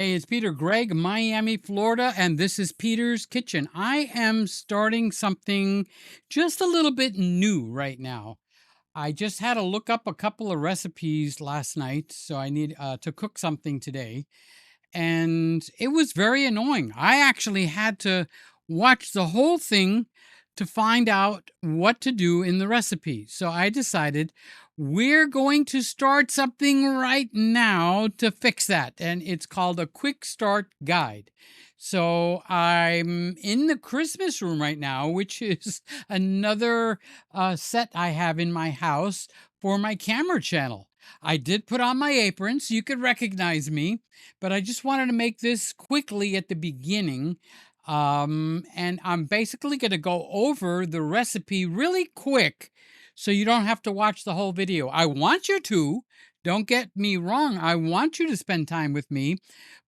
Hey, it's Peter Gregg, Miami, Florida, and this is Peter's Kitchen. I am starting something just a little bit new right now. I just had to look up a couple of recipes last night, so I need to cook something today, and it was very annoying. I actually had to watch the whole thing to find out what to do in the recipe. So I decided we're going to start something right now to fix that, and it's called a quick start guide. So I'm in the Christmas room right now, which is another set I have in my house for my camera channel. I did put on my apron so you could recognize me, but I just wanted to make this quickly at the beginning. And I'm basically going to go over the recipe really quick so you don't have to watch the whole video. I want you to. Don't get me wrong. I want you to spend time with me.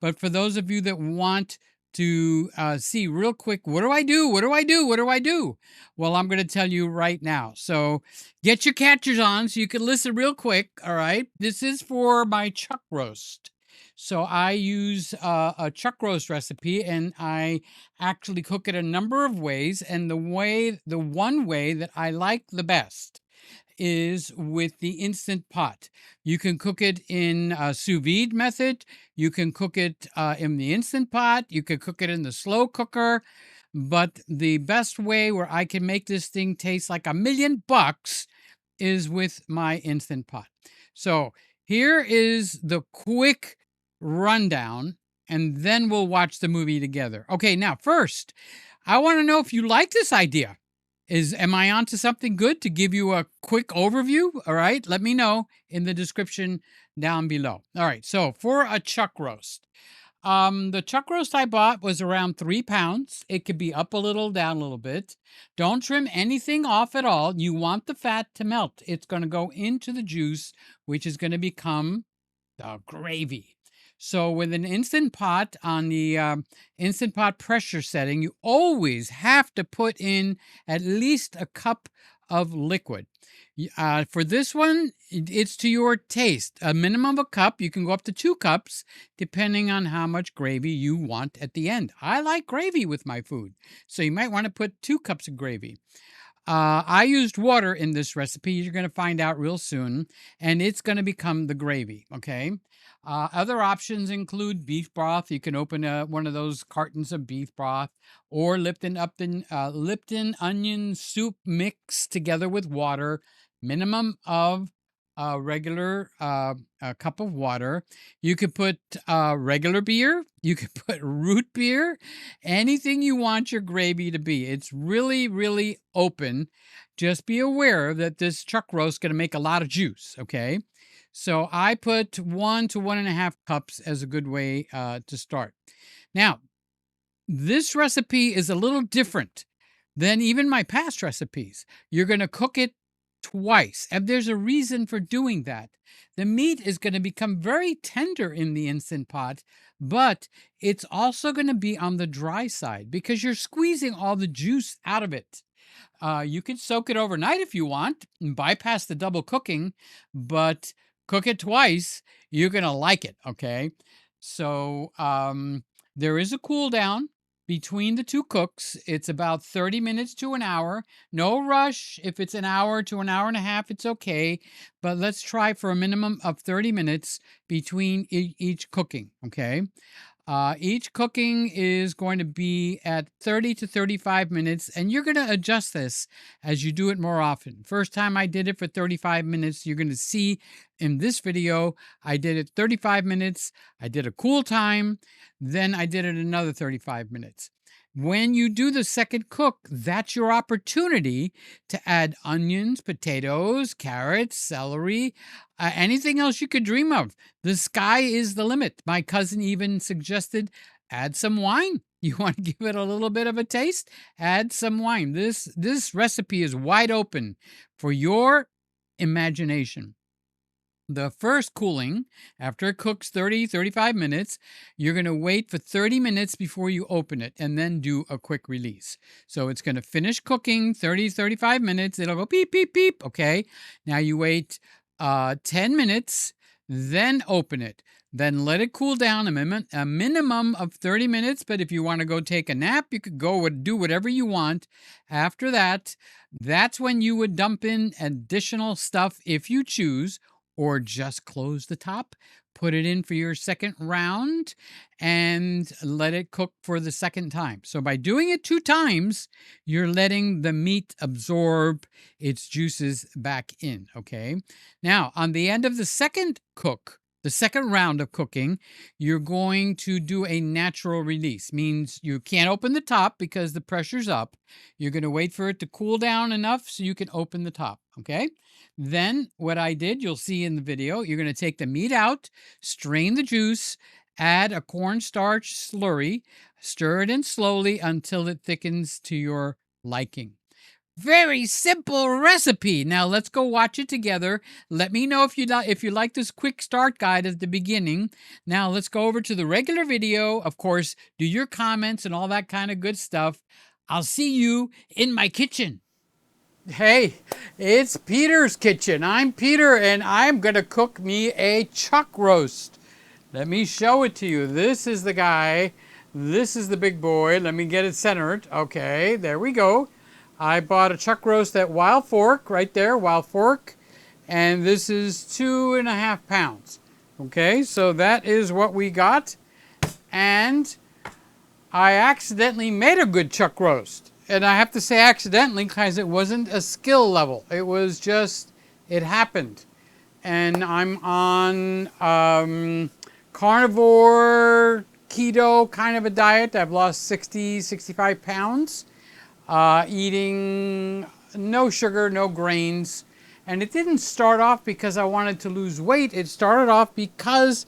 But for those of you that want to see real quick, what do I do? What do I do? What do I do? Well, I'm going to tell you right now. So get your catchers on so you can listen real quick. All right. This is for my chuck roast. So I use a chuck roast recipe, and I actually cook it a number of ways. And the one way that I like the best is with the Instant Pot. You can cook it in Sous Vide Method. You can cook it in the Instant Pot. You can cook it in the slow cooker. But the best way where I can make this thing taste like $1,000,000 is with my Instant Pot. So here is the quick rundown, and then we'll watch the movie together. Okay, now first, I want to know if you like this idea. Am I onto something good to give you a quick overview? All right, let me know in the description down below. All right, so for a chuck roast, the chuck roast I bought was around 3 pounds. It could be up a little, down a little bit. Don't trim anything off at all. You want the fat to melt. It's going to go into the juice, which is going to become the gravy. So with an Instant Pot on the Instant Pot pressure setting, you always have to put in at least a cup of liquid. For this one, it's to your taste. A minimum of a cup. You can go up to 2 cups, depending on how much gravy you want at the end. I like gravy with my food, so you might want to put 2 cups of gravy. I used water in this recipe. You're going to find out real soon, and it's going to become the gravy, okay? Other options include beef broth. You can open one of those cartons of beef broth, or Lipton onion soup mixed together with water, minimum of a regular a cup of water. You could put regular beer. You could put root beer, anything you want your gravy to be. It's really, really open. Just be aware that this chuck roast is going to make a lot of juice, okay? So I put 1 to 1.5 cups as a good way to start. Now, this recipe is a little different than even my past recipes. You're going to cook it twice, and there's a reason for doing that. The meat is going to become very tender in the Instant Pot, but it's also going to be on the dry side because you're squeezing all the juice out of it. You can soak it overnight if you want and bypass the double cooking, but cook it twice, you're going to like it, okay? So there is a cool down between the 2 cooks. It's about 30 minutes to an hour. No rush. If it's an hour to an hour and a half, it's okay. But let's try for a minimum of 30 minutes between each cooking, okay? Each cooking is going to be at 30 to 35 minutes, and you're going to adjust this as you do it more often. First time I did it for 35 minutes, you're going to see in this video, I did it 35 minutes, I did a cool time, then I did it another 35 minutes. When you do the second cook, that's your opportunity to add onions, potatoes, carrots, celery, anything else you could dream of. The sky is the limit. My cousin even suggested add some wine. You want to give it a little bit of a taste? Add some wine. This recipe is wide open for your imagination. The first cooling, after it cooks 30, 35 minutes, you're going to wait for 30 minutes before you open it and then do a quick release. So it's going to finish cooking 30, 35 minutes. It'll go beep, beep, beep. Okay. Now you wait 10 minutes, then open it. Then let it cool down a minimum of 30 minutes. But if you want to go take a nap, you could go and do whatever you want. After that, that's when you would dump in additional stuff if you choose, or just close the top, put it in for your second round, and let it cook for the second time. So by doing it 2 times, you're letting the meat absorb its juices back in, okay? Now, on the end of the second round of cooking, you're going to do a natural release. Means you can't open the top because the pressure's up. You're going to wait for it to cool down enough so you can open the top, okay? Then what I did, you'll see in the video, you're going to take the meat out, strain the juice, add a cornstarch slurry, stir it in slowly until it thickens to your liking. Very simple recipe. Now let's go watch it together. Let me know if you like this quick start guide at the beginning. Now let's go over to the regular video. Of course, do your comments and all that kind of good stuff. I'll see you in my kitchen. Hey, it's Peter's kitchen. I'm Peter, and I'm going to cook me a chuck roast. Let me show it to you. This is the guy. This is the big boy. Let me get it centered. Okay, there we go. I bought a chuck roast at Wild Fork, right there, Wild Fork. And this is 2.5 pounds. Okay, so that is what we got. And I accidentally made a good chuck roast. And I have to say accidentally because it wasn't a skill level. It was just, it happened. And I'm on carnivore, keto kind of a diet. I've lost 65 pounds. Eating no sugar, no grains. And it didn't start off because I wanted to lose weight. It started off because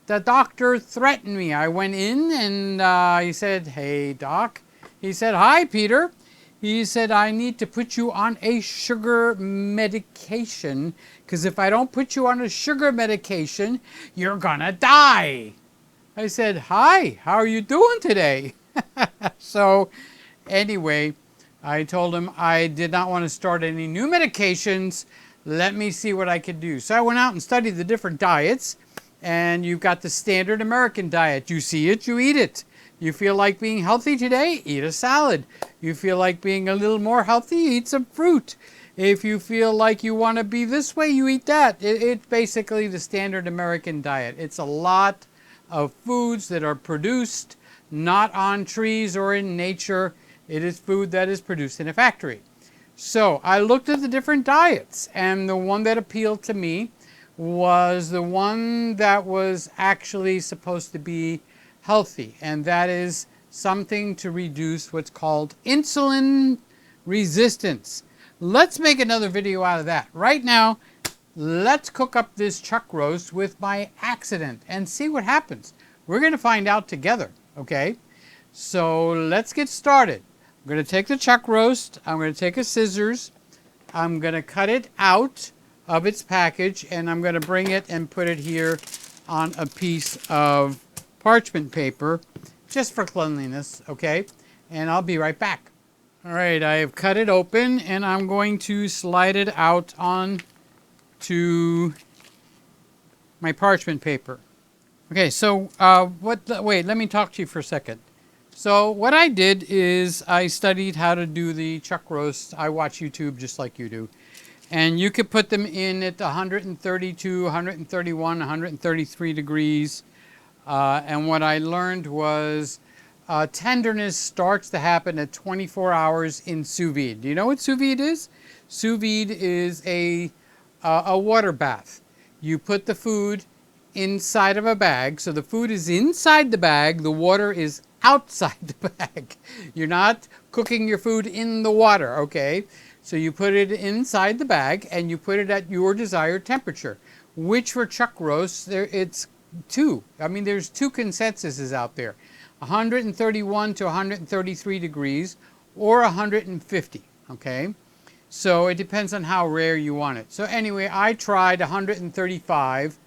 the doctor threatened me. I went in and he said, "Hey, doc." He said, "Hi, Peter." He said, "I need to put you on a sugar medication because if I don't put you on a sugar medication, you're gonna die." I said, "Hi, how are you doing today?" So anyway, I told him I did not want to start any new medications. Let me see what I could do. So I went out and studied the different diets. And you've got the standard American diet. You see it, you eat it. You feel like being healthy today? Eat a salad. You feel like being a little more healthy? Eat some fruit. If you feel like you want to be this way, you eat that. It's basically the standard American diet. It's a lot of foods that are produced not on trees or in nature. It is food that is produced in a factory. So I looked at the different diets, and the one that appealed to me was the one that was actually supposed to be healthy, and that is something to reduce what's called insulin resistance. Let's make another video out of that. Right now, let's cook up this chuck roast with my accident and see what happens. We're going to find out together, okay? So let's get started. I'm going to take the chuck roast. I'm going to take a scissors. I'm going to cut it out of its package, and I'm going to bring it and put it here on a piece of parchment paper just for cleanliness, okay? And I'll be right back. All right, I have cut it open, and I'm going to slide it out on to my parchment paper. Okay, so wait, let me talk to you for a second. So what I did is I studied how to do the chuck roast. I watch YouTube just like you do. And you could put them in at 132, 131, 133 degrees. And what I learned was tenderness starts to happen at 24 hours in sous vide. Do you know what sous vide is? Sous vide is a water bath. You put the food inside of a bag. So the food is inside the bag. The water is outside the bag. You're not cooking your food in the water, okay? So you put it inside the bag and you put it at your desired temperature, which for chuck roasts, it's 2. I mean, there's 2 consensuses out there, 131 to 133 degrees or 150, okay? So it depends on how rare you want it. So anyway, I tried 135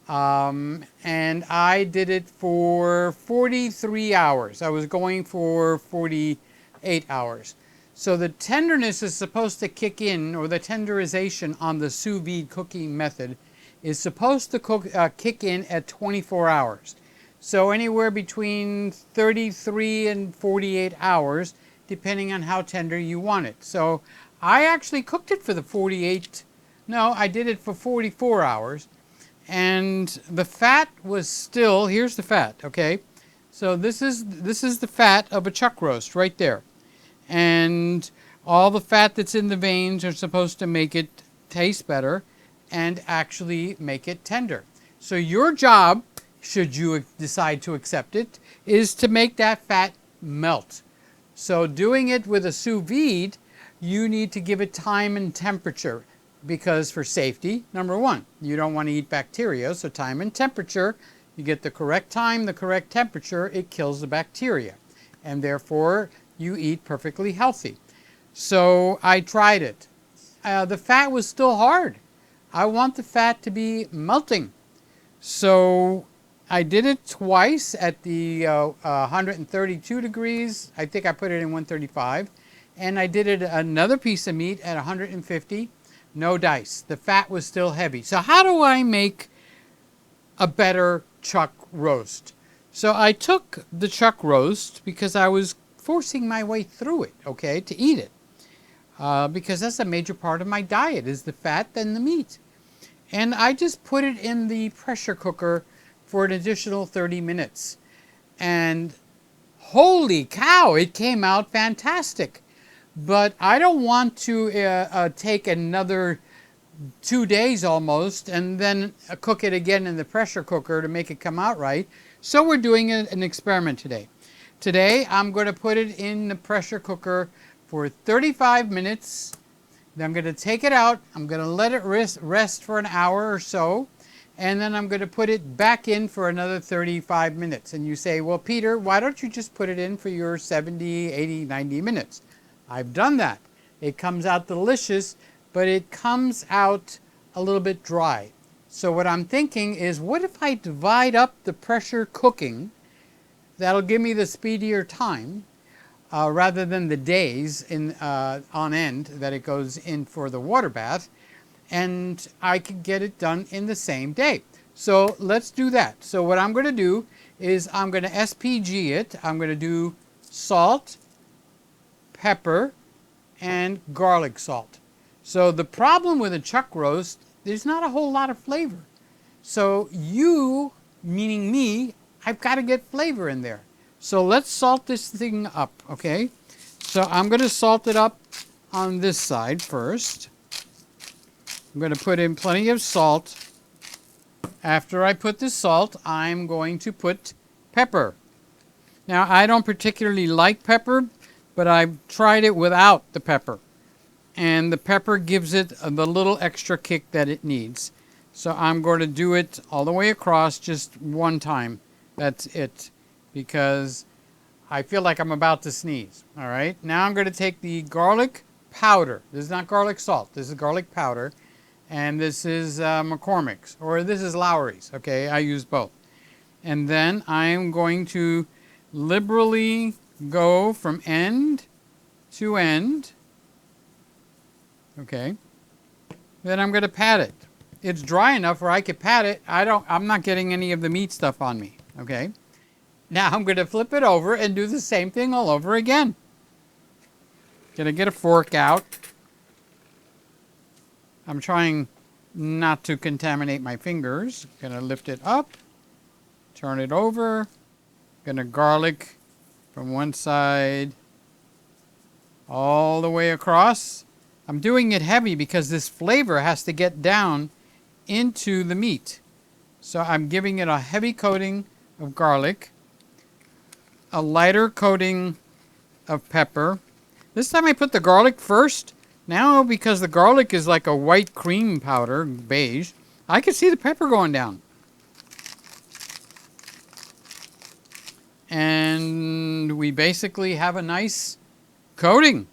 and I did it for 43 hours. I was going for 48 hours. So the tenderness is supposed to kick in, or the tenderization on the sous vide cooking method is supposed to kick in at 24 hours. So anywhere between 33 and 48 hours, depending on how tender you want it. So I actually cooked it for the 48, no, I did it for 44 hours. And the fat was still, here's the fat, okay? So this is the fat of a chuck roast right there. And all the fat that's in the veins are supposed to make it taste better and actually make it tender. So your job, should you decide to accept it, is to make that fat melt. So doing it with a sous vide, you need to give it time and temperature, because for safety, number one, you don't want to eat bacteria, so time and temperature, you get the correct time, the correct temperature, it kills the bacteria, and therefore you eat perfectly healthy. So I tried it. The fat was still hard. I want the fat to be melting. So I did it twice at the 132 degrees. I think I put it in 135. And I did it another piece of meat at 150. No dice. The fat was still heavy. So how do I make a better chuck roast? So I took the chuck roast because I was forcing my way through it, okay, to eat it. Because that's a major part of my diet, is the fat and the meat. And I just put it in the pressure cooker for an additional 30 minutes. And holy cow, it came out fantastic. But I don't want to take another 2 days almost and then cook it again in the pressure cooker to make it come out right. So we're doing an experiment today. Today I'm going to put it in the pressure cooker for 35 minutes. Then I'm going to take it out. I'm going to let it rest for an hour or so. And then I'm going to put it back in for another 35 minutes. And you say, well, Peter, why don't you just put it in for your 70, 80, 90 minutes? I've done that. It comes out delicious, but it comes out a little bit dry. So what I'm thinking is, what if I divide up the pressure cooking? That'll give me the speedier time, rather than the days on end that it goes in for the water bath, and I could get it done in the same day. So let's do that. So what I'm going to do is I'm going to SPG it. I'm going to do salt, pepper, and garlic salt. So the problem with a chuck roast, there's not a whole lot of flavor. So you, meaning me, I've got to get flavor in there. So let's salt this thing up, okay? So I'm going to salt it up on this side first. I'm going to put in plenty of salt. After I put the salt, I'm going to put pepper. Now, I don't particularly like pepper, but I've tried it without the pepper. And the pepper gives it the little extra kick that it needs. So I'm going to do it all the way across just one time. That's it. Because I feel like I'm about to sneeze. All right. Now I'm going to take the garlic powder. This is not garlic salt. This is garlic powder. And this is McCormick's. Or this is Lowry's. Okay. I use both. And then I'm going to liberally go from end to end. Okay. Then I'm going to pat it. It's dry enough where I could pat it. I'm not getting any of the meat stuff on me. Okay. Now I'm going to flip it over and do the same thing all over again. Going to get a fork out. I'm trying not to contaminate my fingers. Going to lift it up. Turn it over. Going to garlic from one side all the way across. I'm doing it heavy because this flavor has to get down into the meat. So I'm giving it a heavy coating of garlic, a lighter coating of pepper. This time I put the garlic first. Now, because the garlic is like a white cream powder, beige, I can see the pepper going down. And we basically have a nice coating.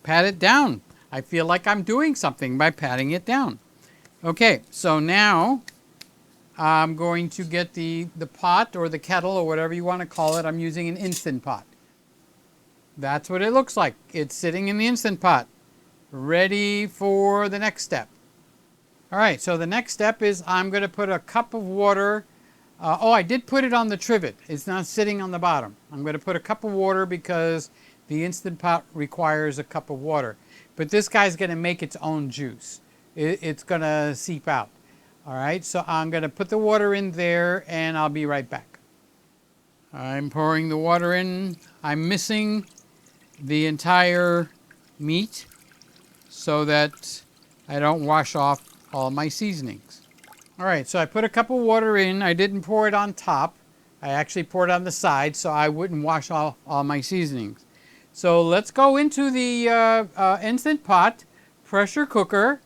Pat it down. I feel like I'm doing something by patting it down. Okay, so now I'm going to get the pot or the kettle or whatever you want to call it. I'm using an Instant Pot. That's what it looks like. It's sitting in the Instant Pot, ready for the next step. All right, so the next step is I'm going to put a cup of water. Oh, I did put it on the trivet. It's not sitting on the bottom. I'm going to put a cup of water because the Instant Pot requires a cup of water. But this guy's going to make its own juice. It's going to seep out. All right, so I'm going to put the water in there and I'll be right back. I'm pouring the water in. I'm missing the entire meat so that I don't wash off all my seasonings. All right, so I put a cup of water in. I didn't pour it on top. I actually poured it on the side so I wouldn't wash off all my seasonings. So let's go into the Instant Pot pressure cooker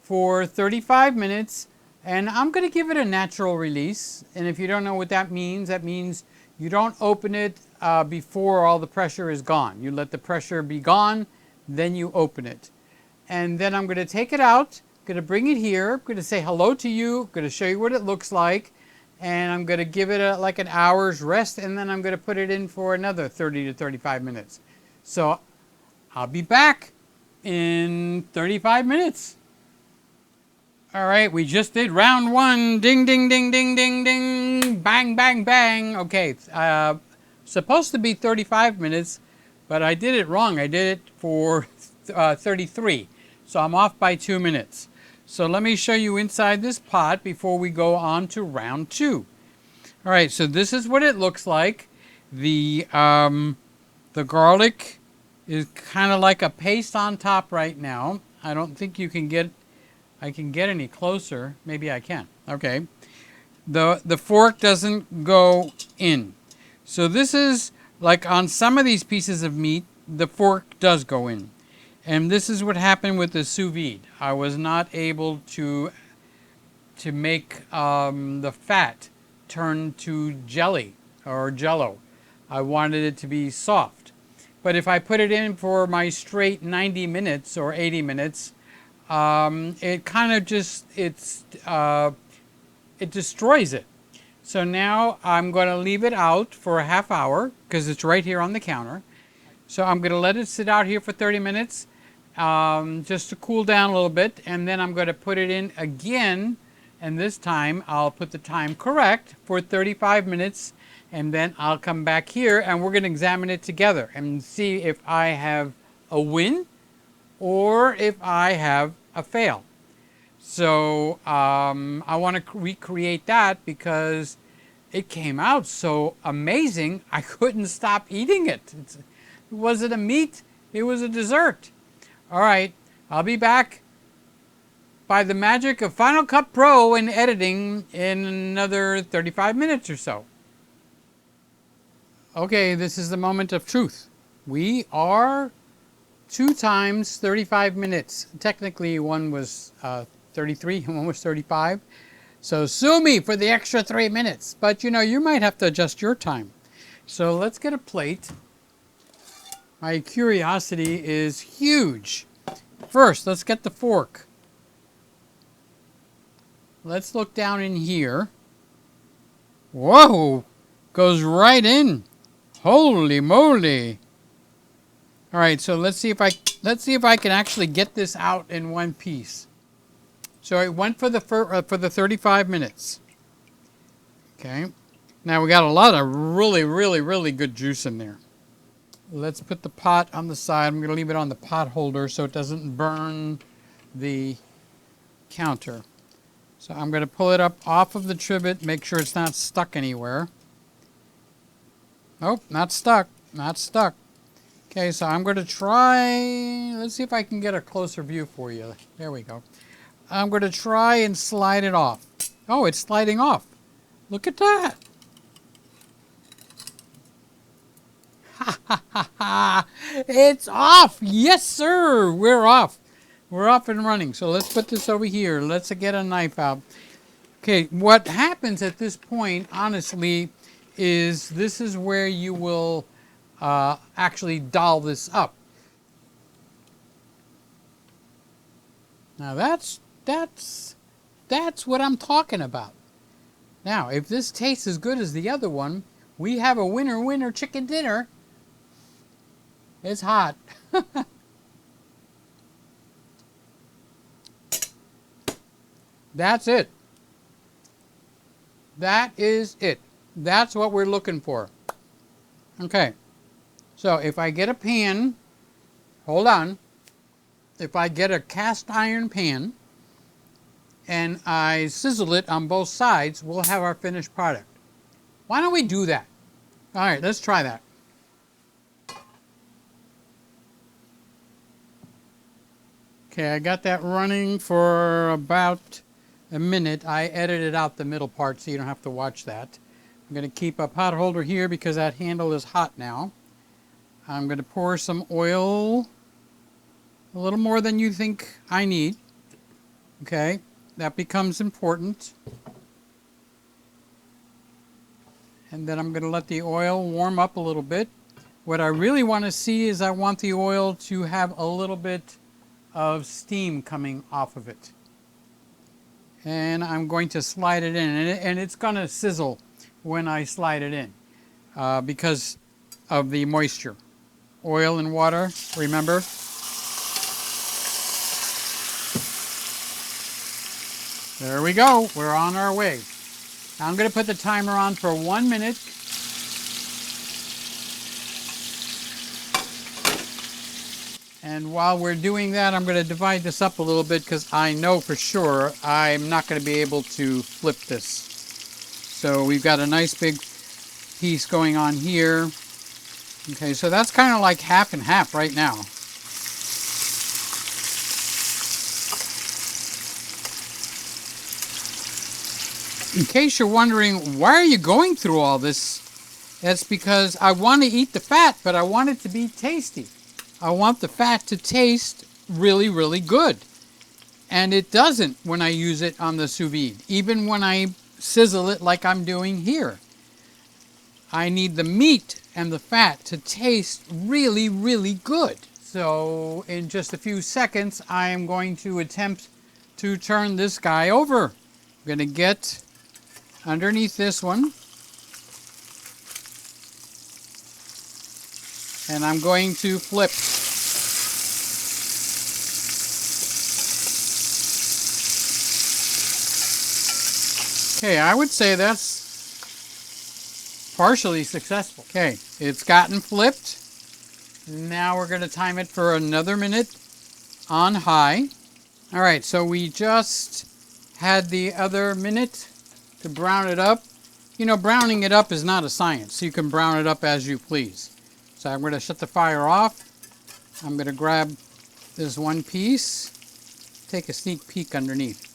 for 35 minutes. And I'm going to give it a natural release. And if you don't know what that means you don't open it before all the pressure is gone. You let the pressure be gone, then you open it. And then I'm going to take it out, I'm going to bring it here, I'm going to say hello to you, I'm going to show you what it looks like, and I'm going to give it like an hour's rest, and then I'm going to put it in for another 30 to 35 minutes. So I'll be back in 35 minutes. All right, we just did round one. Ding, ding, ding, ding, ding, ding. Bang, bang, bang. Okay, supposed to be 35 minutes, but I did it wrong. I did it for 33. So I'm off by 2 minutes. So let me show you inside this pot before we go on to round two. All right, so this is what it looks like. The garlic is kind of like a paste on top right now. I don't think I can get any closer. Maybe I can. Okay. The fork doesn't go in. So this is like on some of these pieces of meat, the fork does go in. And this is what happened with the sous vide. I was not able to make the fat turn to jelly or jello. I wanted it to be soft. But if I put it in for my straight 90 minutes or 80 minutes, it kind of just, it destroys it. So now I'm going to leave it out for a half hour because it's right here on the counter. So I'm going to let it sit out here for 30 minutes just to cool down a little bit. And then I'm going to put it in again. And this time I'll put the time correct for 35 minutes. And then I'll come back here and we're going to examine it together and see if I have a win or if I have a fail. So I want to recreate that because it came out so amazing I couldn't stop eating it. It wasn't a meat, it was a dessert. All right, I'll be back by the magic of Final Cut Pro and editing in another 35 minutes or so. Okay, this is the moment of truth. We are 2 times 35 minutes. Technically, one was 33 and one was 35. So sue me for the extra 3 minutes. But you know, you might have to adjust your time. So let's get a plate. My curiosity is huge. First, let's get the fork. Let's look down in here. Whoa! Goes right in. Holy moly! All right, so let's see if I can actually get this out in one piece. So it went for the 35 minutes. Okay. Now we got a lot of really good juice in there. Let's put the pot on the side. I'm going to leave it on the pot holder so it doesn't burn the counter. So I'm going to pull it up off of the trivet, make sure it's not stuck anywhere. Nope, not stuck. Not stuck. Okay, so I'm going to try, let's see if I can get a closer view for you. There we go. I'm going to try and slide it off. Oh, it's sliding off. Look at that. Ha ha ha ha. It's off. Yes, sir. We're off. We're off and running. So let's put this over here. Let's get a knife out. Okay, what happens at this point, honestly, is this is where you will actually doll this up. Now that's what I'm talking about. Now, if this tastes as good as the other one, we have a winner chicken dinner. It's hot. That's it. That is it. That's what we're looking for. Okay. So if I get a pan, hold on. If I get a cast iron pan and I sizzle it on both sides, we'll have our finished product. Why don't we do that? All right, let's try that. Okay, I got that running for about a minute. I edited out the middle part so you don't have to watch that. I'm going to keep a pot holder here because that handle is hot now. I'm going to pour some oil, a little more than you think I need. Okay, that becomes important. And then I'm going to let the oil warm up a little bit. What I really want to see is I want the oil to have a little bit of steam coming off of it. And I'm going to slide it in, and it's going to sizzle when I slide it in because of the moisture. Oil and water, remember? There we go. We're on our way. Now I'm going to put the timer on for 1 minute. And while we're doing that, I'm going to divide this up a little bit because I know for sure I'm not going to be able to flip this. So we've got a nice big piece going on here. Okay, so that's kind of like half and half right now. In case you're wondering, why are you going through all this? That's because I want to eat the fat, but I want it to be tasty. I want the fat to taste really, really good. And it doesn't when I use it on the sous vide, even when I sizzle it like I'm doing here. I need the meat and the fat to taste really, really good. So in just a few seconds, I am going to attempt to turn this guy over. I'm going to get underneath this one. And I'm going to flip. Okay, I would say that's partially successful. Okay, it's gotten flipped. Now we're going to time it for another minute on high. All right, so we just had the other minute to brown it up. You know, browning it up is not a science. You can brown it up as you please. So I'm going to shut the fire off. I'm going to grab this one piece, take a sneak peek underneath.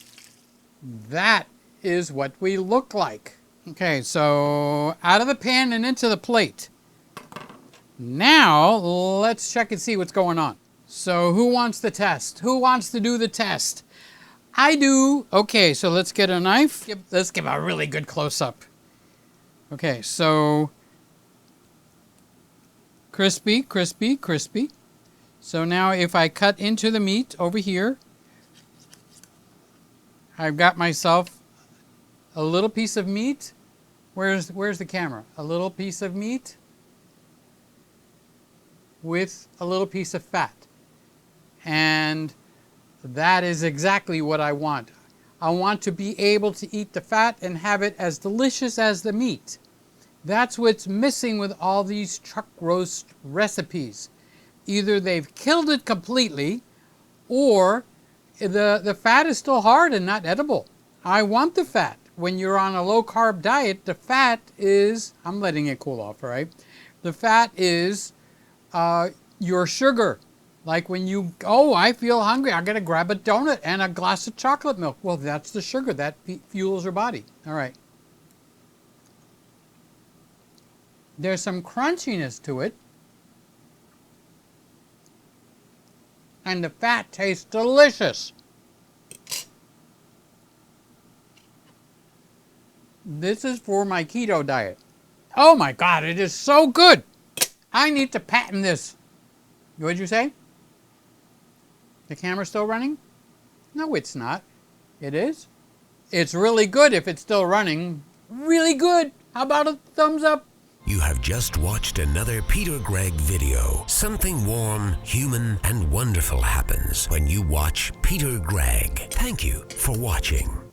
That is what we look like. Okay, so out of the pan and into the plate. Now, let's check and see what's going on. So who wants the test? Who wants to do the test? I do. Okay, so let's get a knife. Let's give a really good close-up. Okay, so crispy, crispy, crispy. So now if I cut into the meat over here, I've got myself a little piece of meat. Where's the camera? A little piece of meat with a little piece of fat. And that is exactly what I want. I want to be able to eat the fat and have it as delicious as the meat. That's what's missing with all these chuck roast recipes. Either they've killed it completely, or the fat is still hard and not edible. I want the fat. When you're on a low-carb diet, the fat is, I'm letting it cool off, all right? The fat is your sugar. Like when you, oh, I feel hungry, I'm going to grab a donut and a glass of chocolate milk. Well, that's the sugar. That fuels your body. All right. There's some crunchiness to it. And the fat tastes delicious. This is for my keto diet. Oh my God, it is so good. I need to patent this. What did you say? The camera's still running? No, it's not. It is? It's really good if it's still running. Really good. How about a thumbs up? You have just watched another Peter Gregg video. Something warm, human, and wonderful happens when you watch Peter Gregg. Thank you for watching.